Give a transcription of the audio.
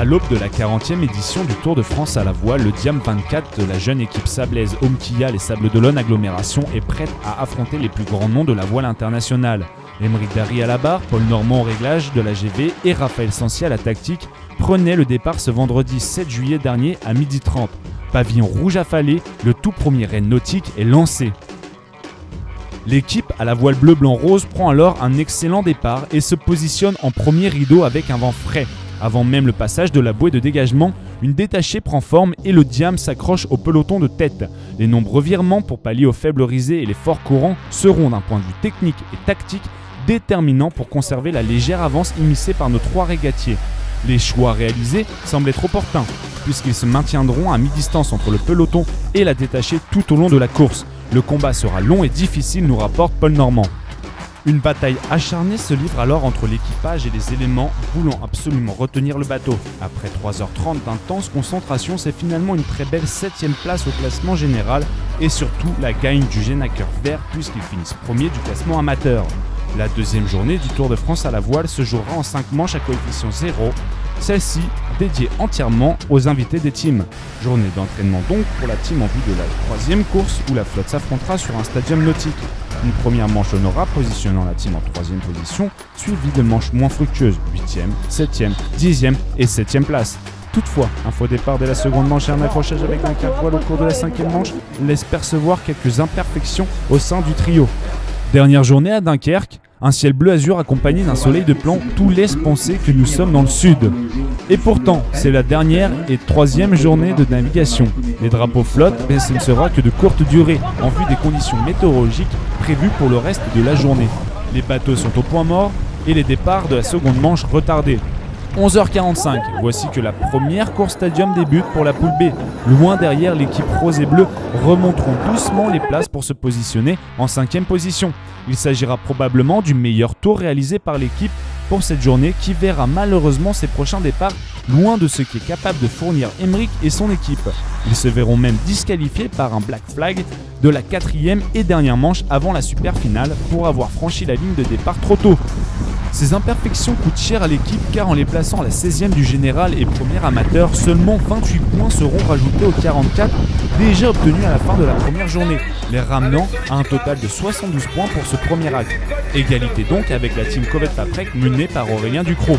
l'aube de la 40e édition du Tour de France à la voile, le Diam 24 de la jeune équipe sablaise Omkia, les Sables d'Olonne Agglomération, est prête à affronter les plus grands noms de la voile internationale. Aymeric Darry à la barre, Paul Normand au réglage de la GV et Raphaël Sancy à la tactique prenaient le départ ce vendredi 7 juillet dernier à 12h30. Pavillon rouge affalé, le tout premier raid nautique est lancé. L'équipe à la voile bleu-blanc-rose prend alors un excellent départ et se positionne en premier rideau avec un vent frais. Avant même le passage de la bouée de dégagement, une détachée prend forme et le Diam s'accroche au peloton de tête. Les nombreux virements pour pallier aux faibles risées et les forts courants seront d'un point de vue technique et tactique déterminants pour conserver la légère avance immiscée par nos trois régatiers. Les choix réalisés semblent être opportuns, puisqu'ils se maintiendront à mi-distance entre le peloton et la détachée tout au long de la course. Le combat sera long et difficile, nous rapporte Paul Normand. Une bataille acharnée se livre alors entre l'équipage et les éléments voulant absolument retenir le bateau. Après 3h30 d'intense concentration, c'est finalement une très belle 7ème place au classement général et surtout la gagne du Génaker vert puisqu'ils finissent premier du classement amateur. La deuxième journée du Tour de France à la voile se jouera en 5 manches à coefficient 0, celle-ci dédiée entièrement aux invités des teams. Journée d'entraînement donc pour la team en vue de la 3e course où la flotte s'affrontera sur un stadium nautique. Une première manche honorable positionnant la team en 3e position, suivie de manches moins fructueuses, 8e, 7e, 10e et 7e place. Toutefois, un faux départ dès la seconde manche et un accrochage avec un cap-voile au cours de la 5e manche laisse percevoir quelques imperfections au sein du trio. Dernière journée à Dunkerque, un ciel bleu azur accompagné d'un soleil de plomb, tout laisse penser que nous sommes dans le sud. Et pourtant, c'est la dernière et 3e journée de navigation. Les drapeaux flottent, mais ce ne sera que de courte durée, en vue des conditions météorologiques prévues pour le reste de la journée. Les bateaux sont au point mort et les départs de la seconde manche retardés. 11h45, voici que la première course stadium débute pour la poule B. Loin derrière, l'équipe rose et bleue remonteront doucement les places pour se positionner en 5e position. Il s'agira probablement du meilleur tour réalisé par l'équipe pour cette journée qui verra malheureusement ses prochains départs loin de ce qu'est capable de fournir Aymeric et son équipe. Ils se verront même disqualifiés par un black flag de la 4e et dernière manche avant la super finale pour avoir franchi la ligne de départ trop tôt. Ces imperfections coûtent cher à l'équipe car en les plaçant à la 16e du général et premier amateur, seulement 28 points seront rajoutés aux 44 déjà obtenus à la fin de la première journée, les ramenant à un total de 72 points pour ce premier acte. Égalité donc avec la team Covet Paprec menée par Aurélien Ducrot.